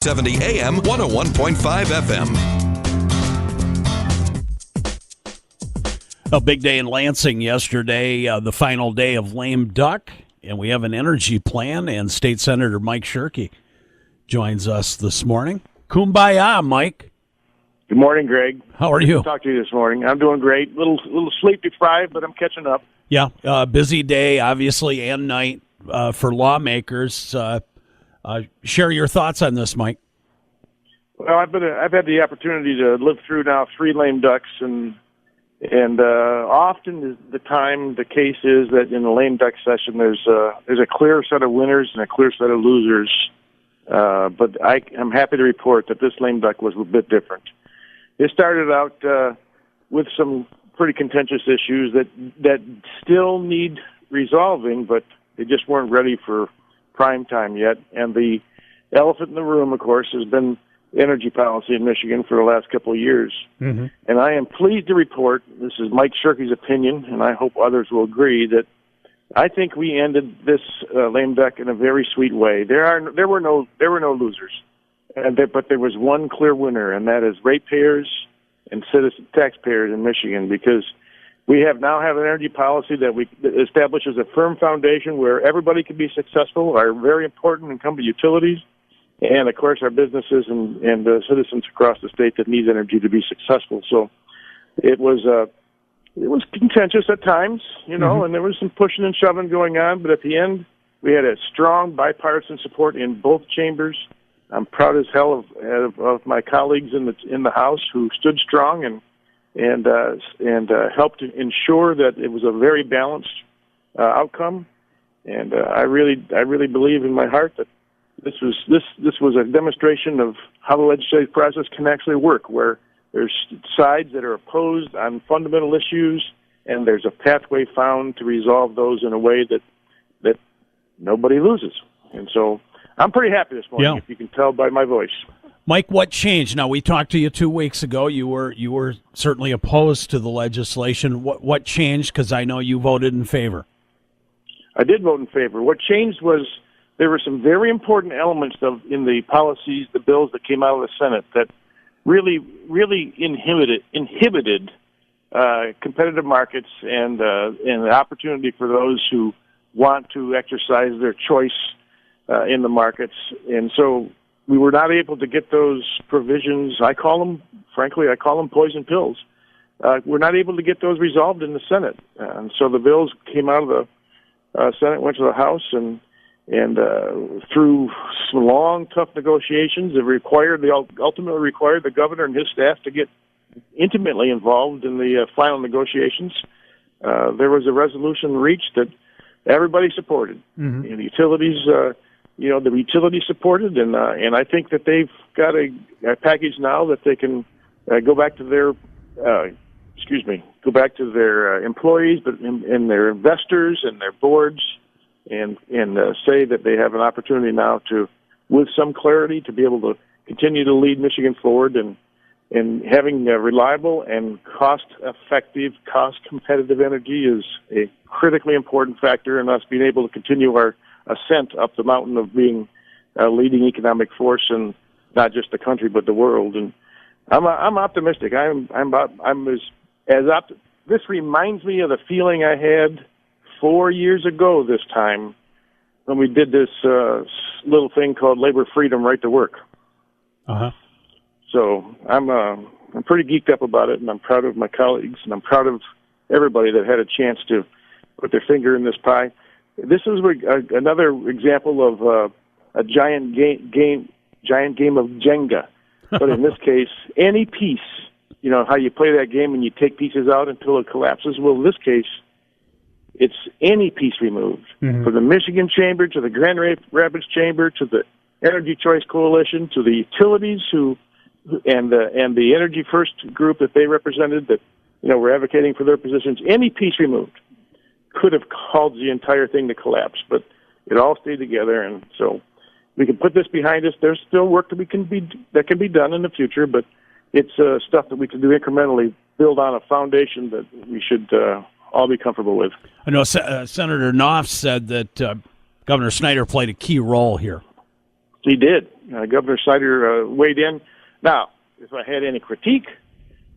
70 AM, 101.5 FM. A big day in Lansing yesterday, the final day of lame duck, and we have an energy plan, and State Senator Mike Shirkey joins us this morning. Kumbaya, Mike. Good morning, Greg. How are you? Good to talk to you this morning. I'm doing great. Little sleep deprived, but I'm catching up. Yeah, busy day, obviously, and night for lawmakers. Share your thoughts on this, Mike. Well, I've had the opportunity to live through now 3 lame ducks, and often the case is that in the lame duck session there's a clear set of winners and a clear set of losers. But I'm happy to report that this lame duck was a bit different. It started out with some pretty contentious issues that still need resolving, but they just weren't ready for prime time yet. And the elephant in the room, of course, has been energy policy in Michigan for the last couple of years. Mm-hmm. And I am pleased to report, this is Mike Shirkey's opinion, and I hope others will agree, that I think we ended this lame duck in a very sweet way. There were no losers, but there was one clear winner, and that is ratepayers and citizen taxpayers in Michigan, because we now have an energy policy that establishes a firm foundation where everybody can be successful, our very important incumbent utilities, and, of course, our businesses and citizens across the state that need energy to be successful. So it was contentious at times, mm-hmm. and there was some pushing and shoving going on. But at the end, we had a strong bipartisan support in both chambers. I'm proud as hell of my colleagues in the House who stood strong and helped ensure that it was a very balanced outcome. And I really believe in my heart that this was a demonstration of how the legislative process can actually work, where there's sides that are opposed on fundamental issues, and there's a pathway found to resolve those in a way that nobody loses. And so I'm pretty happy this morning, if you can tell by my voice. Mike, what changed? Now, we talked to you 2 weeks ago. You were certainly opposed to the legislation. What changed? Because I know you voted in favor. I did vote in favor. What changed was there were some very important elements in the policies, the bills that came out of the Senate that really inhibited competitive markets and the opportunity for those who want to exercise their choice in the markets. And so we were not able to get those provisions. I call them poison pills. We're not able to get those resolved in the Senate. And so the bills came out of the Senate, went to the House, and through some long, tough negotiations, ultimately required the governor and his staff to get intimately involved in the final negotiations. There was a resolution reached that everybody supported. Mm-hmm. And the utilities, the utilities supported, and I think that they've got a package now that they can go back to their employees, but and their investors and their boards. And say that they have an opportunity now to, with some clarity, to be able to continue to lead Michigan forward, and having reliable and cost-effective, cost-competitive energy is a critically important factor in us being able to continue our ascent up the mountain of being a leading economic force in not just the country but the world. And I'm optimistic. This reminds me of the feeling I had 4 years ago this time when we did this little thing called labor freedom, right to work. Uh-huh. So I'm pretty geeked up about it, and I'm proud of my colleagues, and I'm proud of everybody that had a chance to put their finger in this pie. This is another example of a giant game of Jenga. But in this case, any piece, how you play that game and you take pieces out until it collapses. Well, in this case, it's any piece removed, mm-hmm. from the Michigan Chamber to the Grand Rapids Chamber to the Energy Choice Coalition to the utilities and the Energy First group that they represented that were advocating for their positions. Any piece removed could have caused the entire thing to collapse, but it all stayed together, and so we can put this behind us. There's still work that can be done in the future, but it's stuff that we can do incrementally, build on a foundation that we should all be comfortable with. I know Senator Knopf said that Governor Snyder played a key role here. He did. Governor Snyder weighed in. Now, if I had any critique,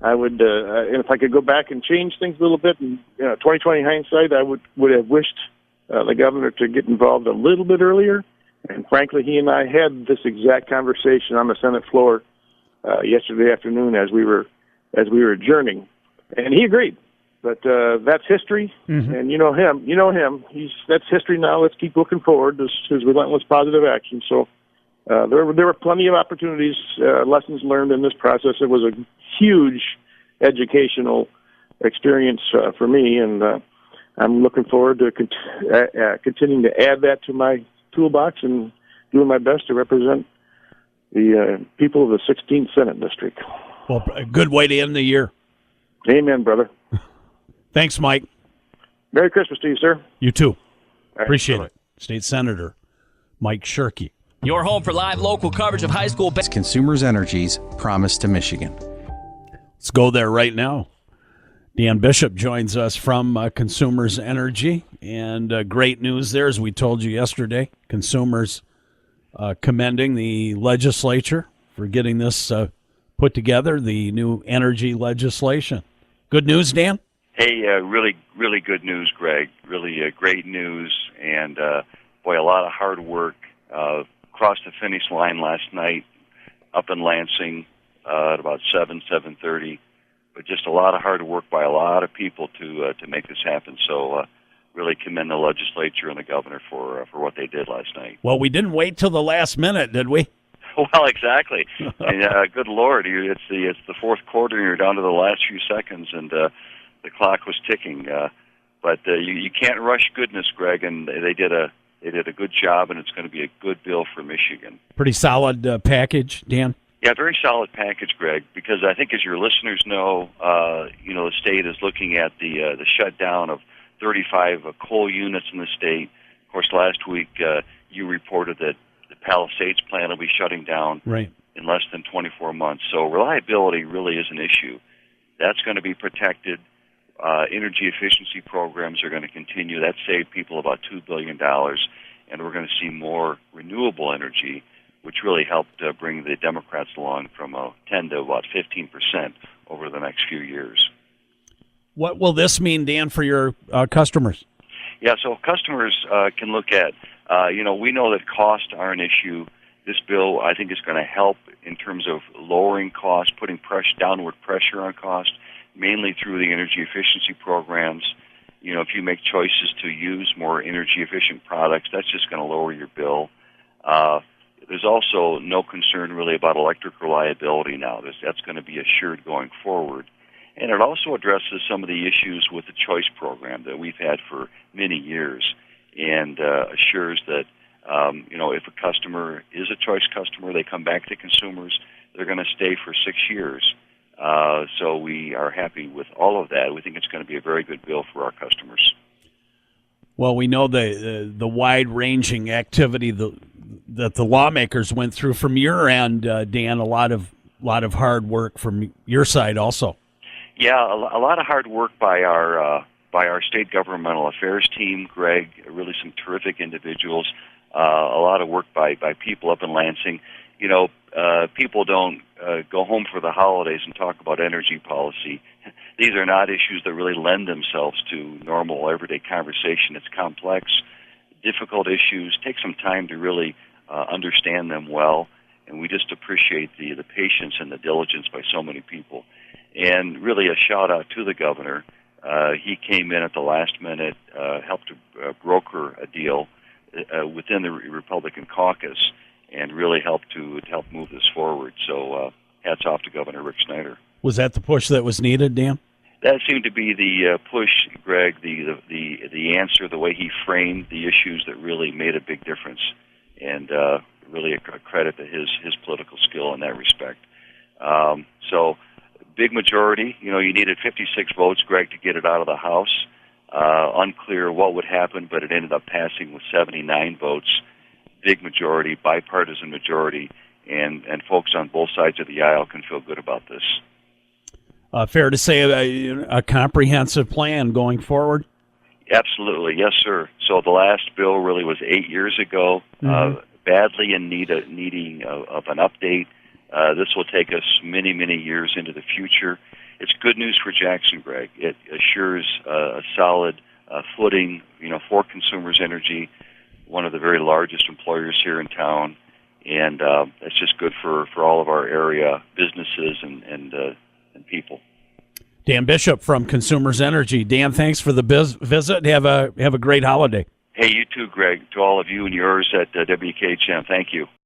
I would, and if I could go back and change things a little bit, in 2020 hindsight, I would have wished the governor to get involved a little bit earlier. And frankly, he and I had this exact conversation on the Senate floor yesterday afternoon as we were adjourning, and he agreed. But that's history, and you know him. That's history now. Let's keep looking forward to his relentless positive action. So there were plenty of opportunities, lessons learned in this process. It was a huge educational experience for me, and I'm looking forward to continuing to add that to my toolbox and doing my best to represent the people of the 16th Senate District. Well, a good way to end the year. Amen, brother. Thanks, Mike. Merry Christmas to you, sir. You too. All right, appreciate bye-bye. it. State Senator Mike Shirkey. Your home for live local coverage of high school. Consumers Energy's promise to Michigan. Let's go there right now. Dan Bishop joins us from Consumers Energy, and great news there, as we told you yesterday. Consumers commending the legislature for getting this put together, the new energy legislation. Good news, Dan? Hey, really, really good news, Greg. Really great news, and boy, a lot of hard work. Crossed the finish line last night up in Lansing at about 7:30. But just a lot of hard work by a lot of people to make this happen. So really commend the legislature and the governor for what they did last night. Well, we didn't wait till the last minute, did we? Well, exactly. And, good Lord, it's the fourth quarter, and you're down to the last few seconds, and the clock was ticking. But you can't rush goodness, Greg, and they did a good job, and it's going to be a good bill for Michigan. Pretty solid package, Dan. Yeah, very solid package, Greg, because I think, as your listeners know, the state is looking at the shutdown of 35 coal units in the state. Of course, last week you reported that the Palisades plant will be shutting down in less than 24 months. So reliability really is an issue. That's going to be protected. Energy efficiency programs are going to continue. That saved people about $2 billion, and we're going to see more renewable energy, which really helped bring the Democrats along from 10 to about 15% over the next few years. What will this mean, Dan, for your customers? Yeah, so customers can look at, we know that costs are an issue. This bill, I think, is going to help in terms of lowering costs, putting downward pressure on cost, mainly through the energy efficiency programs. If you make choices to use more energy-efficient products, that's just going to lower your bill. There's also no concern really about electric reliability now. That's going to be assured going forward. And it also addresses some of the issues with the choice program that we've had for many years, and assures that, if a customer is a choice customer, they come back to Consumers, they're going to stay for 6 years. So we are happy with all of that. We think it's going to be a very good bill for our customers. Well, we know the wide-ranging activity that the lawmakers went through from your end, Dan. A lot of hard work from your side, also. Yeah, a lot of hard work by our state governmental affairs team, Greg. Really, some terrific individuals. A lot of work by people up in Lansing. People don't go home for the holidays and talk about energy policy. These are not issues that really lend themselves to normal, everyday conversation. It's complex, difficult issues. Take some time to really understand them well, and we just appreciate the patience and the diligence by so many people. And really a shout-out to the governor. He came in at the last minute, helped to broker a deal within the Republican caucus, and really help move this forward. So hats off to Governor Rick Snyder. Was that the push that was needed, Dan? That seemed to be the push, Greg, the answer, the way he framed the issues that really made a big difference, and really a credit to his political skill in that respect. So big majority. You needed 56 votes, Greg, to get it out of the House. Unclear what would happen, but it ended up passing with 79 votes. Big majority, bipartisan majority, and folks on both sides of the aisle can feel good about this. Fair to say a comprehensive plan going forward? Absolutely, yes, sir. So the last bill really was 8 years ago. badly in needing of an update. This will take us many, many years into the future. It's good news for Jackson, Greg. It assures a solid footing, for Consumers Energy, one of the very largest employers here in town, and it's just good for all of our area businesses and people. Dan Bishop from Consumers Energy. Dan, thanks for the visit. Have a great holiday. Hey, you too, Greg. To all of you and yours at WKHM, thank you.